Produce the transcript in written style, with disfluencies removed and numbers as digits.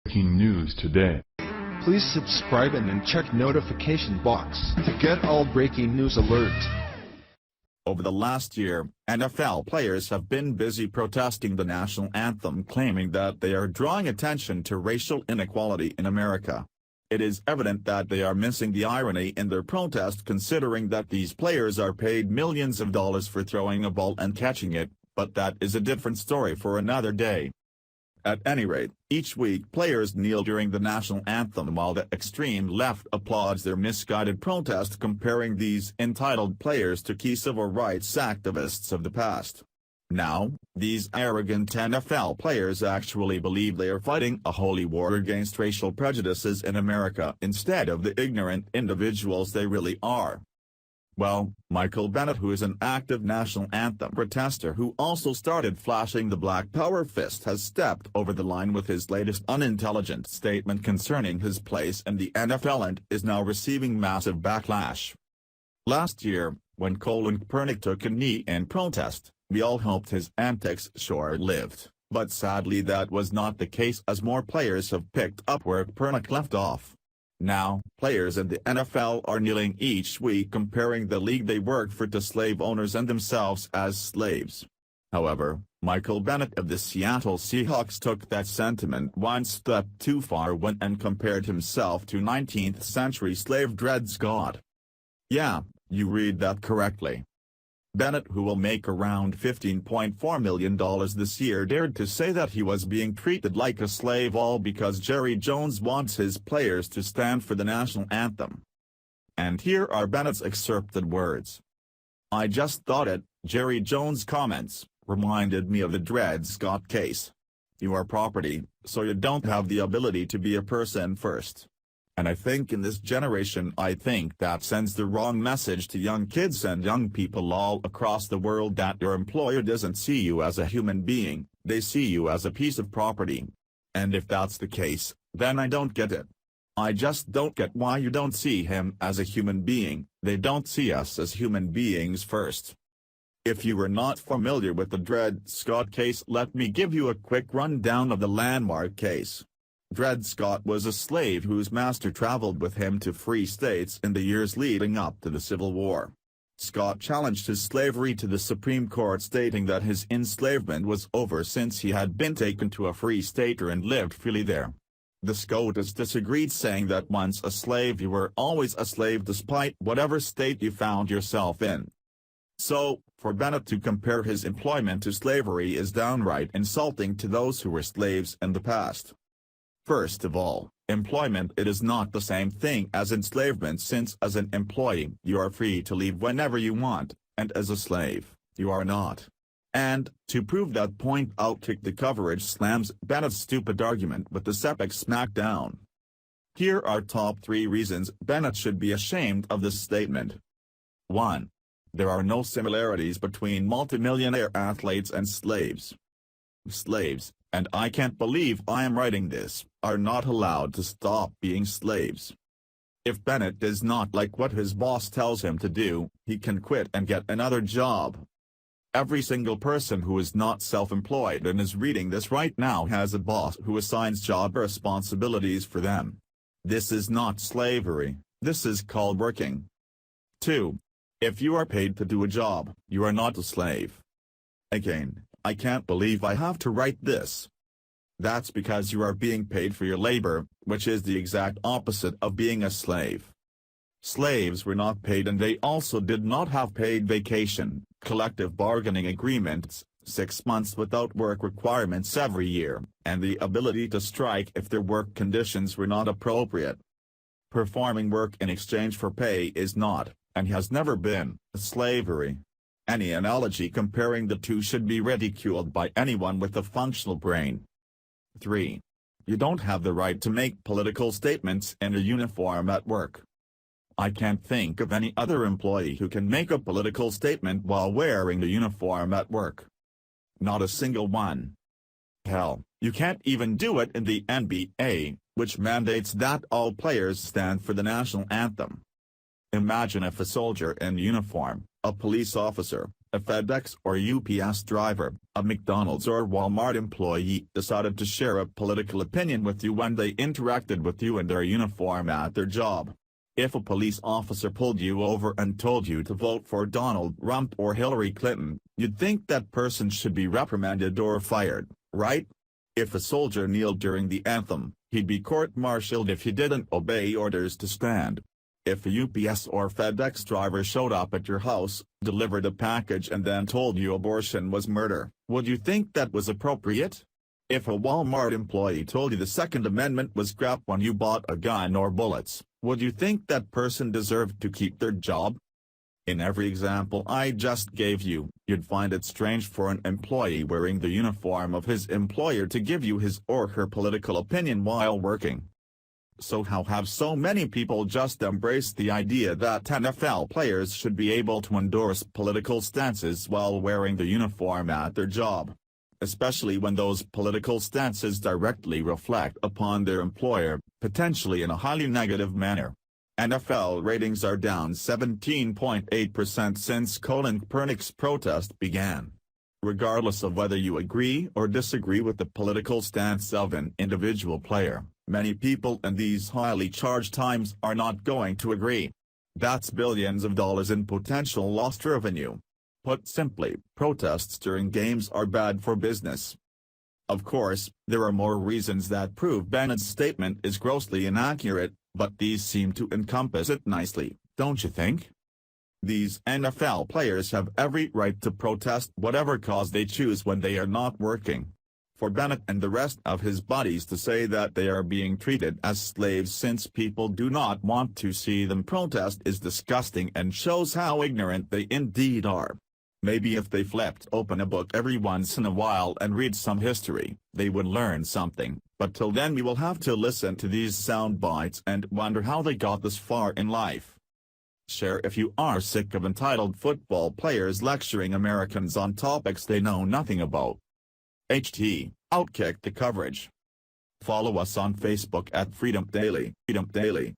Breaking news today. Please subscribe and then check notification box to get all breaking news alerts. Over the last year, NFL players have been busy protesting the national anthem, claiming that they are drawing attention to racial inequality in America. It is evident that they are missing the irony in their protest, considering that these players are paid millions of dollars for throwing a ball and catching it, but that is a different story for another day. At any rate, each week players kneel during the national anthem while the extreme left applauds their misguided protest, comparing these entitled players to key civil rights activists of the past. Now, these arrogant NFL players actually believe they are fighting a holy war against racial prejudices in America instead of the ignorant individuals they really are. Well, Michael Bennett, who is an active national anthem protester who also started flashing the Black Power fist, has stepped over the line with his latest unintelligent statement concerning his place in the NFL and is now receiving massive backlash. Last year, when Colin Kaepernick took a knee in protest, we all hoped his antics short-lived, but sadly that was not the case, as more players have picked up where Kaepernick left off. Now, players in the NFL are kneeling each week, comparing the league they work for to slave owners and themselves as slaves. However, Michael Bennett of the Seattle Seahawks took that sentiment one step too far when and compared himself to 19th-century slave Dred Scott. Yeah, you read that correctly. Bennett, who will make around $15.4 million this year, dared to say that he was being treated like a slave, all because Jerry Jones wants his players to stand for the national anthem. And here are Bennett's excerpted words. "I just thought it," Jerry Jones comments, "reminded me of the Dred Scott case. You are property, so you don't have the ability to be a person first. And I think in this generation that sends the wrong message to young kids and young people all across the world, that your employer doesn't see you as a human being, they see you as a piece of property. And if that's the case, then I don't get it. I just don't get why you don't see him as a human being. They don't see us as human beings first." If you were not familiar with the Dred Scott case, let me give you a quick rundown of the landmark case. Dred Scott was a slave whose master traveled with him to free states in the years leading up to the Civil War. Scott challenged his slavery to the Supreme Court, stating that his enslavement was over since he had been taken to a free state and lived freely there. The Scots disagreed, saying that once a slave you were always a slave despite whatever state you found yourself in. So, for Bennett to compare his employment to slavery is downright insulting to those who were slaves in the past. First of all, employment, it is not the same thing as enslavement, since as an employee you are free to leave whenever you want, and as a slave, you are not. And, to prove that point, I'll kick the coverage slams Bennett's stupid argument with this epic Smackdown. Here are top 3 reasons Bennett should be ashamed of this statement. 1. There are no similarities between multimillionaire athletes and slaves. Slaves, and I can't believe I am writing this, are not allowed to stop being slaves. If Bennett does not like what his boss tells him to do, he can quit and get another job. Every single person who is not self-employed and is reading this right now has a boss who assigns job responsibilities for them. This is not slavery, this is called working. 2. If you are paid to do a job, you are not a slave. Again, I can't believe I have to write this. That's because you are being paid for your labor, which is the exact opposite of being a slave. Slaves were not paid, and they also did not have paid vacation, collective bargaining agreements, 6 months without work requirements every year, and the ability to strike if their work conditions were not appropriate. Performing work in exchange for pay is not, and has never been, slavery. Any analogy comparing the two should be ridiculed by anyone with a functional brain. 3. You don't have the right to make political statements in a uniform at work. I can't think of any other employee who can make a political statement while wearing a uniform at work. Not a single one. Hell, you can't even do it in the NBA, which mandates that all players stand for the national anthem. Imagine if a soldier in uniform, a police officer, A FedEx or UPS driver, a McDonald's or Walmart employee decided to share a political opinion with you when they interacted with you in their uniform at their job. If a police officer pulled you over and told you to vote for Donald Trump or Hillary Clinton, you'd think that person should be reprimanded or fired, right? If a soldier kneeled during the anthem, he'd be court-martialed if he didn't obey orders to stand. If a UPS or FedEx driver showed up at your house, delivered a package and then told you abortion was murder, would you think that was appropriate? If a Walmart employee told you the Second Amendment was crap when you bought a gun or bullets, would you think that person deserved to keep their job? In every example I just gave you, you'd find it strange for an employee wearing the uniform of his employer to give you his or her political opinion while working. So how have so many people just embraced the idea that NFL players should be able to endorse political stances while wearing the uniform at their job? Especially when those political stances directly reflect upon their employer, potentially in a highly negative manner. NFL ratings are down 17.8% since Colin Kaepernick's protest began. Regardless of whether you agree or disagree with the political stance of an individual player, many people in these highly charged times are not going to agree. That's billions of dollars in potential lost revenue. Put simply, protests during games are bad for business. Of course, there are more reasons that prove Bennett's statement is grossly inaccurate, but these seem to encompass it nicely, don't you think? These NFL players have every right to protest whatever cause they choose when they are not working. For Bennett and the rest of his buddies to say that they are being treated as slaves since people do not want to see them protest is disgusting and shows how ignorant they indeed are. Maybe if they flipped open a book every once in a while and read some history, they would learn something, but till then we will have to listen to these sound bites and wonder how they got this far in life. Share if you are sick of entitled football players lecturing Americans on topics they know nothing about. Outkick the coverage. Follow us on Facebook at Freedom Daily.